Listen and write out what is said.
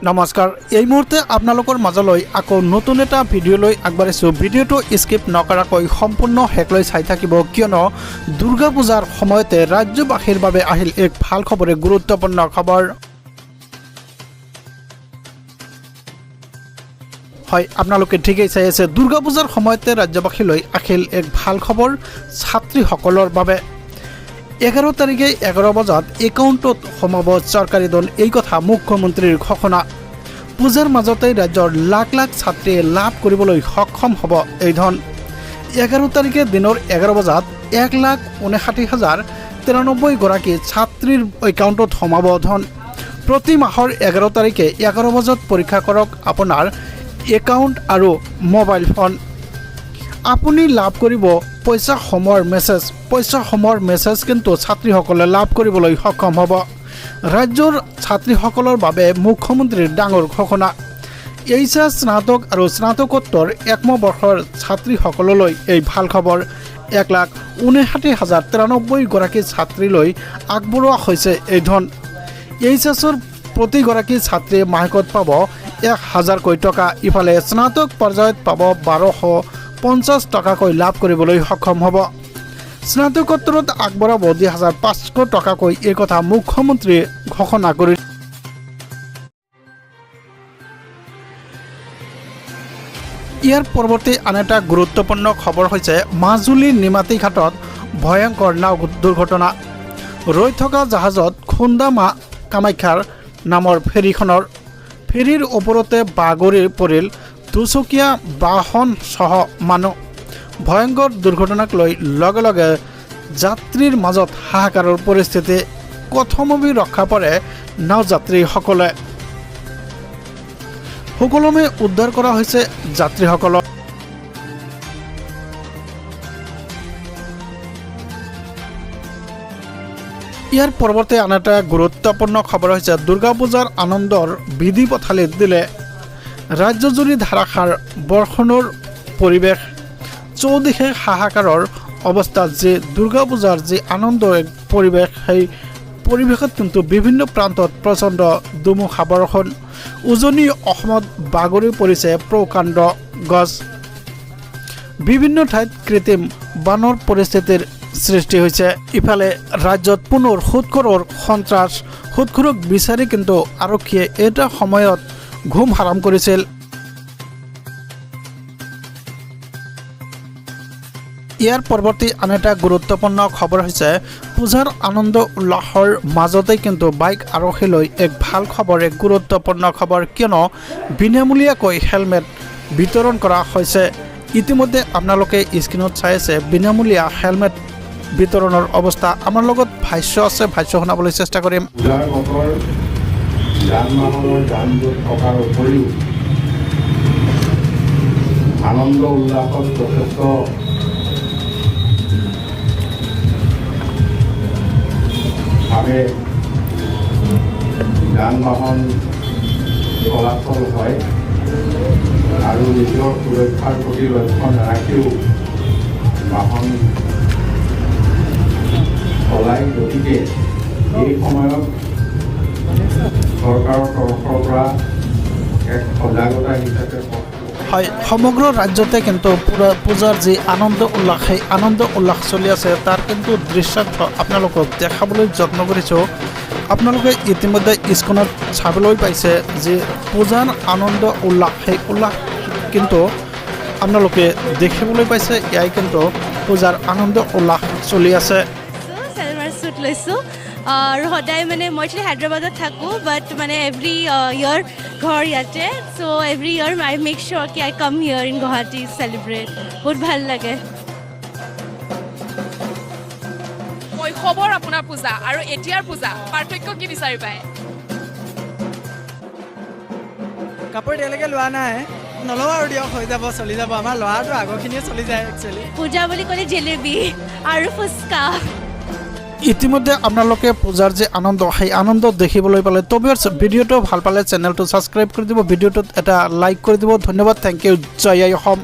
নমস্কাৰ এই মুহূৰ্তে আপোনালোকৰ মাজলৈ আকৌ নতুন এটা ভিডিঅ' লৈ আগবাঢ়িছোঁ। ভিডিঅ'টো স্কিপ নকৰাকৈ সম্পূৰ্ণ শেষলৈ চাই থাকিব, কিয়নো দুৰ্গা পূজাৰ সময়তে ৰাজ্যবাসীৰ বাবে আহিল এক ভাল খবৰে, গুৰুত্বপূৰ্ণ খবৰ। হয়, আপোনালোকে ঠিকেই চাই আছে। দুৰ্গা পূজাৰ সময়তে ৰাজ্যবাসীলৈ আহিল এক ভাল খবৰ ছাত্ৰীসকলৰ বাবে। 11 তাৰিখে 11 বজাত একাউণ্টত সোমাব চৰকাৰী ধন, এই কথা মুখ্যমন্ত্ৰীৰ ঘোষণা। পূজাৰ মাজতেই ৰাজ্যৰ লাখ লাখ ছাত্ৰীয়ে লাভ কৰিবলৈ সক্ষম হ'ব এই ধন। 11 তাৰিখে দিনৰ 11 বজাত 1,59,093 গৰাকী ছাত্ৰীৰ একাউণ্টত সোমাব ধন। প্ৰতি মাহৰ 11 তাৰিখে 11 বজাত পৰীক্ষা কৰক আপোনাৰ একাউণ্ট আৰু মোবাইল ফোন। আপুনি লাভ কৰিব পইচাসমূহৰ মেছেজ কিন্তু ছাত্ৰীসকলে লাভ কৰিবলৈ সক্ষম হ'ব। ৰাজ্যৰ ছাত্ৰীসকলৰ বাবে মুখ্যমন্ত্ৰীৰ ডাঙৰ ঘোষণা। এইচএছ স্নাতক আৰু স্নাতকোত্তৰ একম বৰ্ষৰ ছাত্ৰীসকললৈ এই ভাল খবৰ। 1,59,093 গৰাকী ছাত্ৰীলৈ আগবঢ়োৱা হৈছে এই ধন। এইচএছৰ প্ৰতিগৰাকী ছাত্ৰীয়ে মাহেকত পাব 1,000কৈ টকা। ইফালে স্নাতক পৰ্যায়ত পাব 1,250 টকাকৈ লাভ কৰিবলৈ সক্ষম হ'ব। স্নাতকোত্তৰত আগবঢ়াব 2,500 টকাকৈ, এই কথা মুখ্যমন্ত্ৰীয়ে ঘোষণা কৰিছে। ইয়াৰ পৰৱৰ্তী আন এটা গুৰুত্বপূৰ্ণ খবৰ হৈছে মাজুলীৰ নিমাতী ঘাটত ভয়ংকৰ নাও দুৰ্ঘটনা। ৰৈ থকা জাহাজত খুন্দা মা কামাখ্যাৰ নামৰ ফেৰীৰ ওপৰতে বাগৰি পৰিল দুচকীয়া বাহনসহ মানুহ। ভয়ংকৰ দুৰ্ঘটনাক লৈ লগে লগে যাত্ৰীৰ মাজত হাহাকাৰৰ পৰিস্থিতি। কথমপি ৰক্ষা পৰে নাওযাত্ৰীসকলে। সুকলমে উদ্ধাৰ কৰা হৈছে যাত্ৰীসকলক। ইয়াৰ পৰৱৰ্তী আন এটা গুৰুত্বপূৰ্ণ খবৰ হৈছে দুৰ্গা পূজাৰ আনন্দৰ বিধি পথালিত দিলে। ৰাজ্যজুৰি ধাৰাসাৰ বৰ্ষণৰ পৰিৱেশ, চৌদিশে হাহাকাৰৰ অৱস্থা। যি দুৰ্গা পূজাৰ যি আনন্দৰ এক পৰিৱেশ, সেই পৰিৱেশত কিন্তু বিভিন্ন প্ৰান্তত প্ৰচণ্ড ধুমুহা বৰষুণ। উজনি অসমত বাগৰি পৰিছে প্ৰকাণ্ড গছ। বিভিন্ন ঠাইত কৃত্ৰিম বানৰ পৰিস্থিতিৰ সৃষ্টি হৈছে। ইফালে ৰাজ্যত পুনৰ সুৎখোৰক বিচাৰি কিন্তু আৰক্ষীয়ে এটা সময়ত ঘুম হাৰাম কৰিছিল। ইয়াৰ পৰৱৰ্তী আন এটা গুৰুত্বপূৰ্ণ খবৰ হৈছে পূজাৰ আনন্দ উল্লাসৰ মাজতেই কিন্তু বাইক আৰক্ষীলৈ এক ভাল খবৰ, এক গুৰুত্বপূৰ্ণ খবৰ, কিয়নো বিনামূলীয়াকৈ হেলমেট বিতৰণ কৰা হৈছে। ইতিমধ্যে আপোনালোকে স্ক্ৰীণত চাই আছে বিনামূলীয়া হেলমেট বিতৰণৰ অৱস্থা। আমাৰ লগত ভাষ্য আছে, ভাষ্য শুনাবলৈ চেষ্টা কৰিম। আনন্দ উল্লাসত যথেষ্ট ভাৱে যান বাহন চলাচল হয় আৰু নিজৰ সুৰক্ষাৰ প্ৰতি লক্ষ্য নাৰাখিও বাহন চলাই। গতিকে এই সময়ত চৰকাৰৰ তৰফৰ পৰা এক সজাগতা হিচাপে হয়, সমগ্ৰ ৰাজ্যতে কিন্তু পূজাৰ যি আনন্দ উল্লাস, সেই আনন্দ উল্লাস চলি আছে। তাৰ কিন্তু দৃশ্যাংশ আপোনালোকক দেখাবলৈ যত্ন কৰিছোঁ। আপোনালোকে ইতিমধ্যে স্ক্ৰীণত চাবলৈ পাইছে যে পূজাৰ আনন্দ উল্লাস, সেই উল্লাস কিন্তু আপোনালোকে দেখিবলৈ পাইছে। ইয়াই কিন্তু পূজাৰ আনন্দ উল্লাস চলি আছে। আৰু সদায় মানে মই একচুৱেলি হায়দৰাবাদত থাকোঁ, বাট মানে এভৰি ইয়াৰ ঘৰ ইয়াতে। চ' এভৰি ইয়াৰ আই মেক শ্যোৰ কি I come here in Guwahati celebrate. বহুত ভাল লাগে। শৈশৱৰ আপোনাৰ পূজা আৰু এতিয়াৰ পূজা পাৰ্থক্য কি বিচাৰি পায়? কাপোৰ এতিয়ালৈকে লোৱা নাই, নলওঁ আৰু দিয়ক, হৈ যাব, চলি যাব। আমাৰ ল'ৰাটো আগৰখিনিয়ে চলি যায় একচুৱেলি। পূজা বুলি ক'লে জেলেবি আৰু ফুচকা। ইতিমধ্যে আপোনালোকে পূজাৰ যে আনন্দ, সেই আনন্দ দেখিবলৈ পালে। তবে ভিডিঅ'টো ভাল পালে চেনেলটো ছাবস্ক্ৰাইব কৰি দিব, ভিডিঅ'টোত এটা লাইক কৰি দিব। ধন্যবাদ, থেংক ইউ, জয় আই অসম।